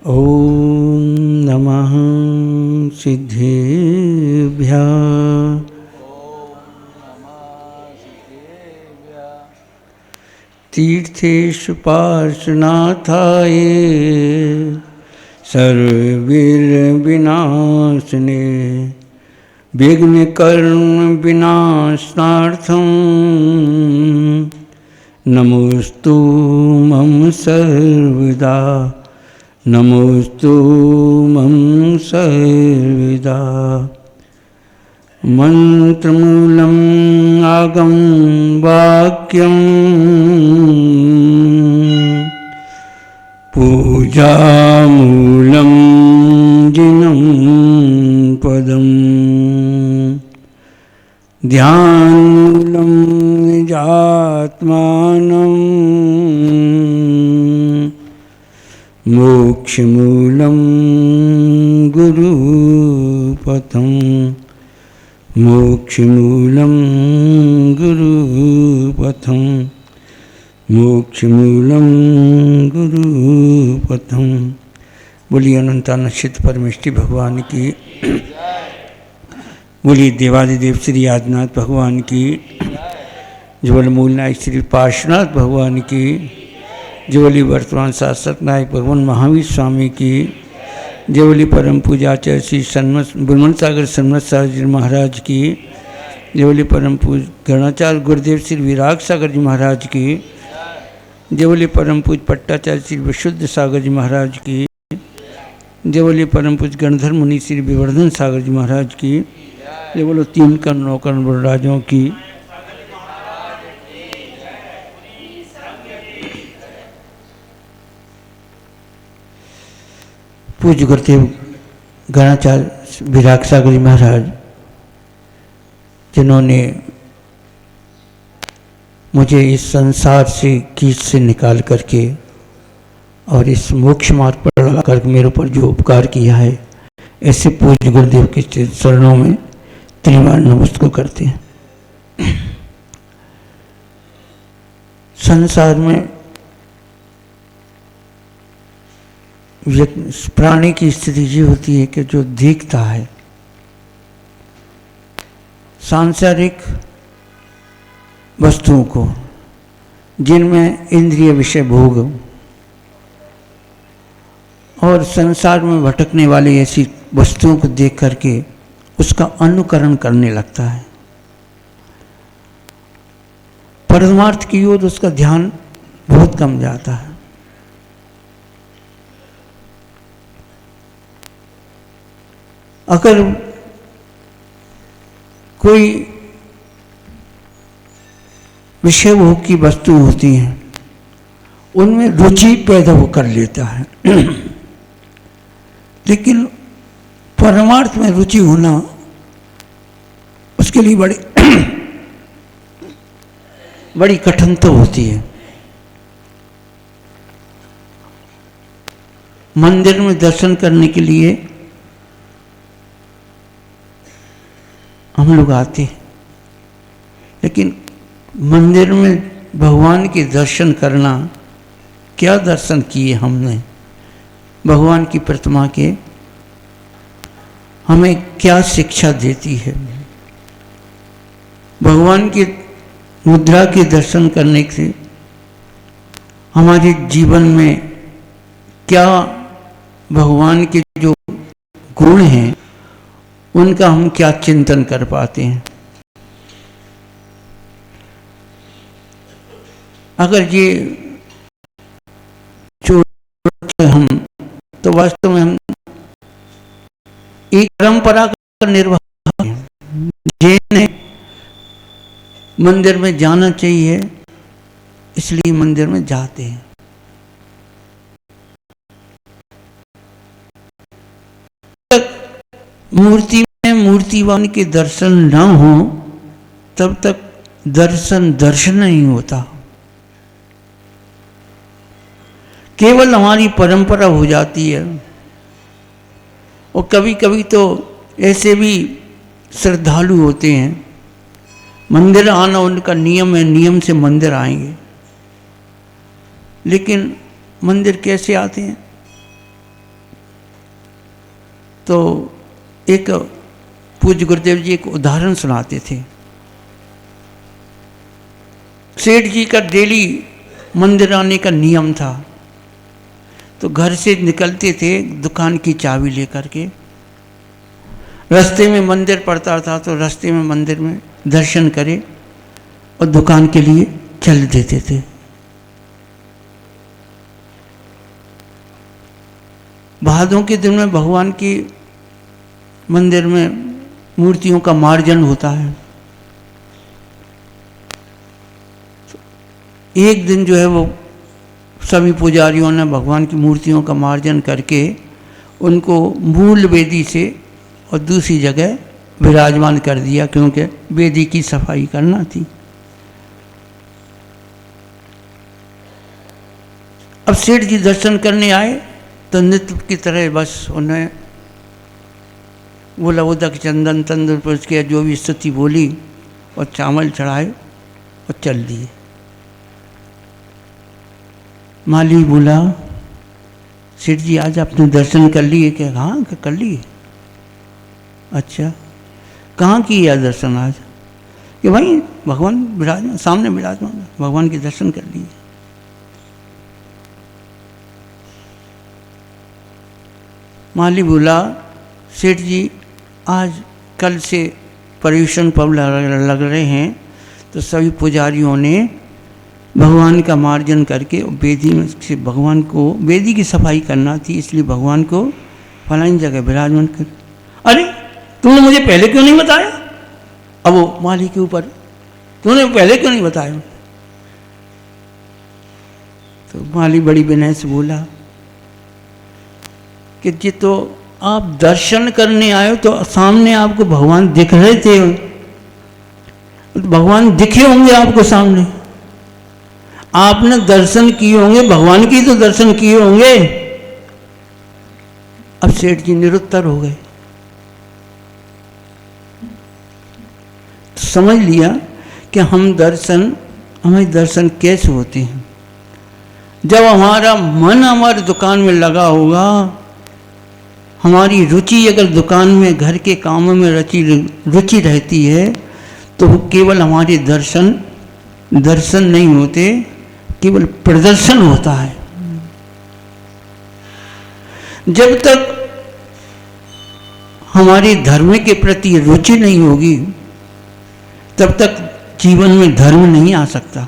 ओम नमः सिद्धेभ्यः। तीर्थेषु पार्श्वनाथाय सर्वविघ्नविनाशिने विघ्नकर्मविनाशार्थं नमोस्तु मम सर्वदा, नमोस्तु मम सर्वदा। मंत्रमूलम् आगम वाक्यं पूजामूलं जिनं पदं ध्यानमूलं निजात्मानं मोक्षमूलं गुरुपथं, मोक्षमूलं गुरुपथं, मोक्षमूलं गुरुपथं। बोलिए अनंतानश्चित परमेष्टि भगवान की, बोलिए देवादिदेव श्री आदिनाथ भगवान की, ज्वल मूल नायक श्री पार्श्वनाथ भगवान की, ज्वली वर्तमान शासक नायक भगवान महावीर स्वामी की, ज्वली परम पूजाचार्य श्री सन्मत बुलमन सागर सन्मत सागर जी महाराज की, ज्वली परम पूज गणाचार्य गुरुदेव श्री विराग सागर जी महाराज की, ज्वली परम पूज पट्टाचार्य श्री विशुद्ध सागर जी महाराज की, ज्वली परम पूज गणधर मुनि श्री विवर्धन सागर जी महाराज की, ये बोलो तीन कर्ण कर्ण राजों की। पूज्य गुरुदेव गणाचार्य विराग सागर जी महाराज, जिन्होंने मुझे इस संसार से कीच से निकाल करके और इस मोक्ष मार्ग पर लगा करके मेरे ऊपर जो उपकार किया है, ऐसे पूज्य गुरुदेव के चरणों में त्रिवार नमस्कार करते हैं। संसार में प्राणी की स्थिति ये होती है कि जो देखता है सांसारिक वस्तुओं को, जिनमें इंद्रिय विषय भोग और संसार में भटकने वाली ऐसी वस्तुओं को देख करके उसका अनुकरण करने लगता है। परमार्थ की ओर उसका ध्यान बहुत कम जाता है। अगर कोई विषय भोग की वस्तु होती है, उनमें रुचि पैदा वो कर लेता है, लेकिन परमार्थ में रुचि होना उसके लिए बड़ी कठिनता होती है। मंदिर में दर्शन करने के लिए हम लोग आते हैं, लेकिन मंदिर में भगवान के दर्शन करना, क्या दर्शन किए हमने भगवान की प्रतिमा के, हमें क्या शिक्षा देती है। भगवान की मुद्रा के दर्शन करने से हमारे जीवन में क्या भगवान के जो गुण हैं उनका हम क्या चिंतन कर पाते हैं। अगर ये जो हम तो वास्तव में हम एक परंपरा का निर्वाह हैं, जिन्हें मंदिर में जाना चाहिए इसलिए मंदिर में जाते हैं। मूर्ति में मूर्तिवान के दर्शन न हो तब तक दर्शन नहीं होता। केवल हमारी परंपरा हो जाती है। और कभी कभी तो ऐसे भी श्रद्धालु होते हैं, मंदिर आना उनका नियम है, नियम से मंदिर आएंगे, लेकिन मंदिर कैसे आते हैं? तो एक पूज्य गुरुदेव जी एक उदाहरण सुनाते थे। सेठ जी का डेली मंदिर आने का नियम था। तो घर से निकलते थे दुकान की चाबी लेकर के, रास्ते में मंदिर पड़ता था तो रास्ते में मंदिर में दर्शन करे और दुकान के लिए चल देते थे। भादों के दिन में भगवान की मंदिर में मूर्तियों का मार्जन होता है। एक दिन जो है वो सभी पुजारियों ने भगवान की मूर्तियों का मार्जन करके उनको मूल वेदी से और दूसरी जगह विराजमान कर दिया, क्योंकि वेदी की सफाई करना थी। अब सेठ जी दर्शन करने आए तो नित्य की तरह बस उन्हें बोला उदक चंदन तंदुर पर उसके जो भी स्तुति बोली और चावल चढ़ाए और चल दिए। माली बोला सेठ जी आज आपने दर्शन कर लिए क्या? हाँ कर लिए। अच्छा कहाँ किया दर्शन आज? कि भाई भगवान विराजमान सामने विराजमान, भगवान के दर्शन कर लिए। माली बोला सेठ जी आज कल से पर्यूषण पर्व लग रहे हैं तो सभी पुजारियों ने भगवान का मार्जन करके वेदी में से भगवान को वेदी की सफाई करना थी, इसलिए भगवान को फलानी जगह विराजमान कर। अरे तुमने मुझे पहले क्यों नहीं बताया? अब वो माली के ऊपर तुमने पहले क्यों नहीं बताया? तो माली बड़ी विनय से बोला कि जी तो आप दर्शन करने आए तो सामने आपको भगवान दिख रहे थे, भगवान दिखे होंगे आपको सामने, आपने दर्शन किए होंगे, भगवान की तो दर्शन किए होंगे। अब सेठ जी निरुत्तर हो गए। तो समझ लिया कि हमारे दर्शन कैसे होते हैं? जब हमारा मन हमारी दुकान में लगा होगा, हमारी रुचि अगर दुकान में घर के कामों में रुचि रहती है तो वो केवल हमारे दर्शन नहीं होते, केवल प्रदर्शन होता है। जब तक हमारी धर्म के प्रति रुचि नहीं होगी तब तक जीवन में धर्म नहीं आ सकता।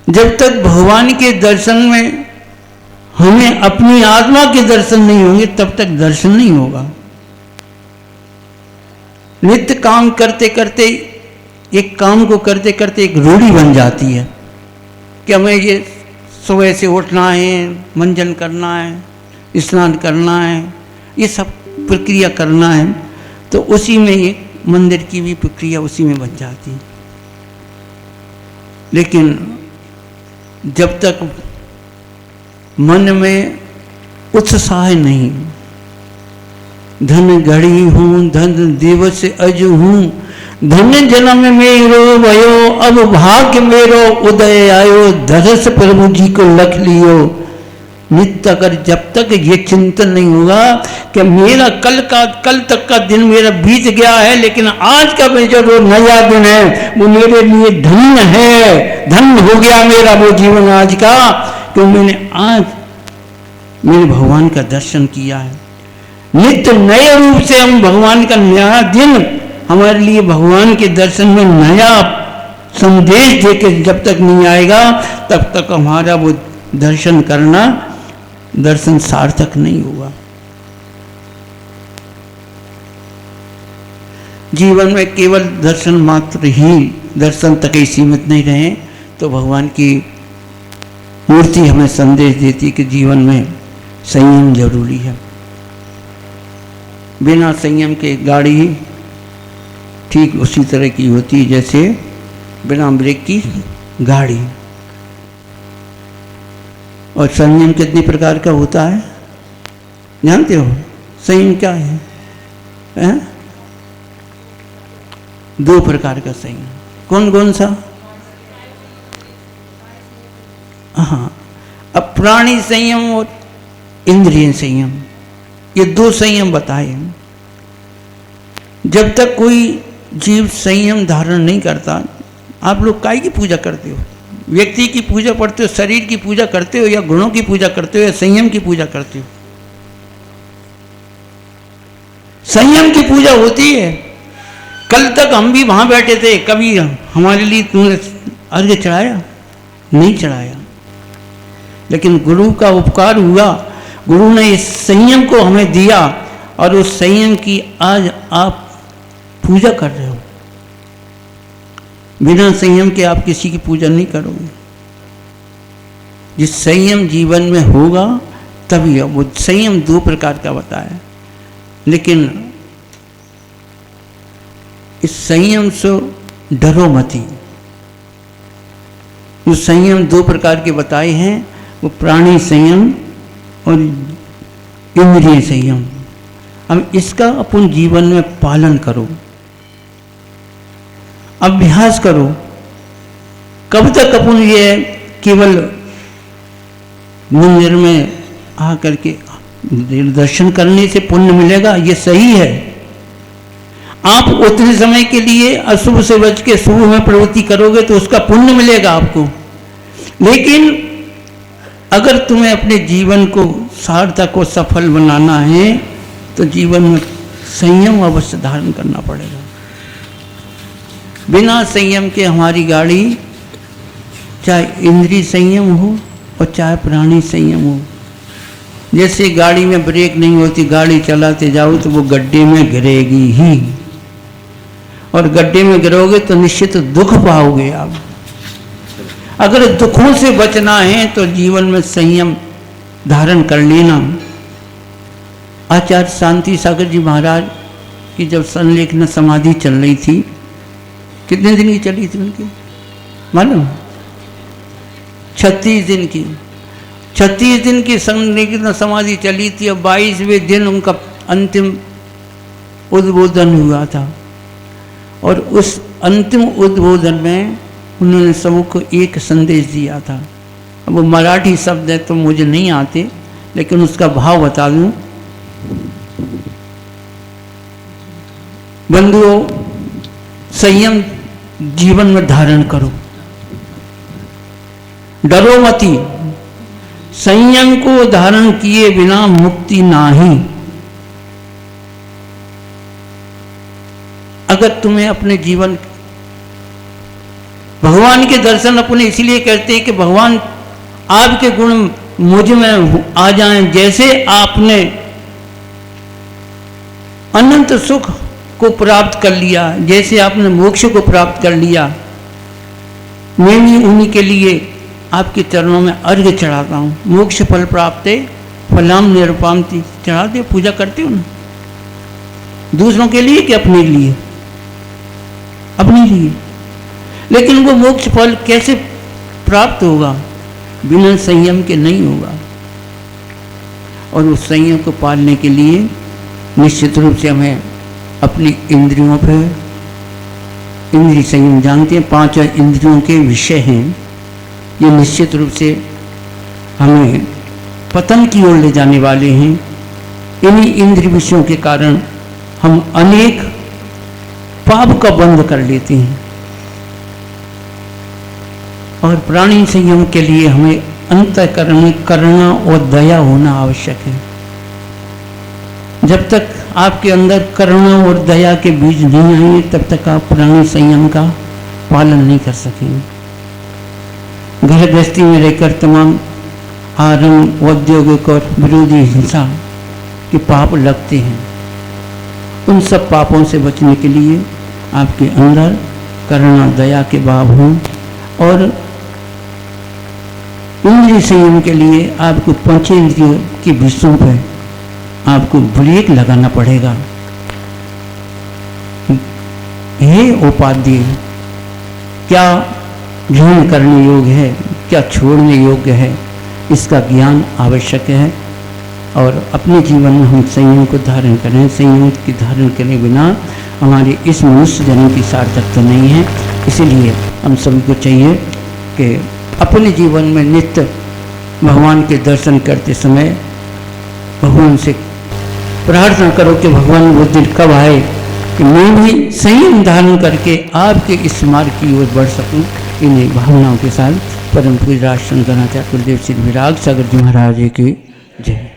जब तक भगवान के दर्शन में हमें अपनी आत्मा के दर्शन नहीं होंगे तब तक दर्शन नहीं होगा। नित्य काम करते करते एक काम को करते करते एक रूढ़ी बन जाती है कि हमें ये सुबह से उठना है, मंजन करना है, स्नान करना है, ये सब प्रक्रिया करना है, तो उसी में एक मंदिर की भी प्रक्रिया उसी में बन जाती है। लेकिन जब तक मन में उत्साह नहीं, धन घड़ी हूँ धन दिवस अज हूँ, धन जन्म मेरो भयो अब भाग्य मेरो उदय आयो, धरस प्रभु जी को लख लियो। नित्य अगर जब तक ये चिंतन नहीं होगा कि मेरा कल तक का दिन मेरा बीत गया है, लेकिन आज का जो नया दिन है वो मेरे लिए धन्य है, धन्य हो गया मेरा वो जीवन आज का, क्यों मैंने आज मेरे भगवान का दर्शन किया है। नित्य नए रूप से हम भगवान का नया दिन हमारे लिए भगवान के दर्शन में नया संदेश देके जब तक नहीं आएगा तब तक हमारा वो दर्शन सार्थक नहीं होगा। जीवन में केवल दर्शन मात्र ही दर्शन तक ही सीमित नहीं रहे तो भगवान की मूर्ति हमें संदेश देती है कि जीवन में संयम जरूरी है। बिना संयम के गाड़ी ठीक उसी तरह की होती है जैसे बिना ब्रेक की गाड़ी। और संयम कितने प्रकार का होता है जानते हो? संयम क्या है? 2 प्रकार का संयम। कौन कौन सा? हाँ, अब प्राणी संयम और इंद्रिय संयम, ये दो संयम बताए हैं। जब तक कोई जीव संयम धारण नहीं करता, आप लोग काय की पूजा करते हो? व्यक्ति की पूजा करते हो, शरीर की पूजा करते हो, या गुणों की पूजा करते हो, या संयम की पूजा करते हो? संयम की पूजा होती है। कल तक हम भी वहां बैठे थे, कभी हमारे लिए तुमने अर्घ्य चढ़ाया? नहीं चढ़ाया। लेकिन गुरु का उपकार हुआ, गुरु ने इस संयम को हमें दिया, और उस संयम की आज आप पूजा कर रहे हो। बिना संयम के आप किसी की पूजा नहीं करोगे। जिस संयम जीवन में होगा तभी, वो संयम दो प्रकार का बताया, लेकिन इस संयम से डरो मती। जो संयम दो प्रकार के बताए हैं वो प्राणी संयम और इंद्रिय संयम। अब इसका अपन जीवन में पालन करो, अभ्यास करो। कब तक अपन ये केवल मंदिर में आकर के दर्शन करने से पुण्य मिलेगा, ये सही है। आप उतने समय के लिए अशुभ से बच के शुभ में प्रवृत्ति करोगे तो उसका पुण्य मिलेगा आपको। लेकिन अगर तुम्हें अपने जीवन को सार्थक और सफल बनाना है तो जीवन में संयम अवश्य धारण करना पड़ेगा। बिना संयम के हमारी गाड़ी, चाहे इंद्रिय संयम हो और चाहे प्राणी संयम हो, जैसे गाड़ी में ब्रेक नहीं होती, गाड़ी चलाते जाओ तो वो गड्ढे में गिरेगी ही, और गड्ढे में गिरोगे तो निश्चित दुख पाओगे आप। अगर दुखों से बचना है तो जीवन में संयम धारण कर लेना। आचार्य शांति सागर जी महाराज की जब संलेखन समाधि चल रही थी, कितने दिन की चली थी उनकी मालूम? 36 दिन की। 36 दिन की संलेखन समाधि चली थी, और 22वें दिन उनका अंतिम उद्बोधन हुआ था। और उस अंतिम उद्बोधन में उन्होंने सबको एक संदेश दिया था। अब वो मराठी शब्द है तो मुझे नहीं आते, लेकिन उसका भाव बता दूं। बंधुओं, संयम जीवन में धारण करो, डरो मती। संयम को धारण किए बिना मुक्ति नाही। अगर तुम्हें अपने जीवन, भगवान के दर्शन अपने इसलिए करते हैं कि भगवान आपके गुण मुझ में आ जाएं। जैसे आपने अनंत सुख को प्राप्त कर लिया, जैसे आपने मोक्ष को प्राप्त कर लिया, मैं भी उन्हीं के लिए आपके चरणों में अर्घ्य चढ़ाता हूँ। मोक्ष फल प्राप्त फलाम निरुपामति, चढ़ाते, पूजा करते हो ना। दूसरों के लिए कि अपने लिए? अपने लिए। लेकिन वो मोक्ष फल कैसे प्राप्त होगा? बिना संयम के नहीं होगा। और उस संयम को पालने के लिए निश्चित रूप से हमें अपनी इंद्रियों पर, इंद्रिय संयम जानते हैं 5 इंद्रियों के विषय हैं, ये निश्चित रूप से हमें पतन की ओर ले जाने वाले हैं। इन्हीं इंद्रिय विषयों के कारण हम अनेक पाप का बंध कर लेते हैं। और प्राणी संयम के लिए हमें अंतःकरण में करुणा और दया होना आवश्यक है। जब तक आपके अंदर करुणा और दया के बीज नहीं आएंगे तब तक आप प्राणी संयम का पालन नहीं कर सकेंगे। घर गृहस्थी में रहकर तमाम आरंभ, औद्योगिक और विरोधी हिंसा के पाप लगते हैं। उन सब पापों से बचने के लिए आपके अंदर करुणा दया के भाव हों। और इंद्रिय संयम के लिए आपको पंचेंद्रियों के विषयों पर आपको ब्रेक लगाना पड़ेगा। हे उपाध्याय, क्या ग्रहण करने योग्य है, क्या छोड़ने योग्य है, इसका ज्ञान आवश्यक है। और अपने जीवन में हम संयम को धारण करें। संयम की धारण करने बिना हमारे इस मनुष्य जन्म की सार्थकता नहीं है। इसीलिए हम सभी को चाहिए कि अपने जीवन में नित्य भगवान के दर्शन करते समय भगवान से प्रार्थना करो कि भगवान वो दिन कब आए कि मैं भी संयम धारण करके आपके इस मार्ग की ओर बढ़ सकूं। इन्हीं भावनाओं के साथ परम पूज्य राष्ट्र संत कुलदेव श्री विराग सागर जी महाराज की जय।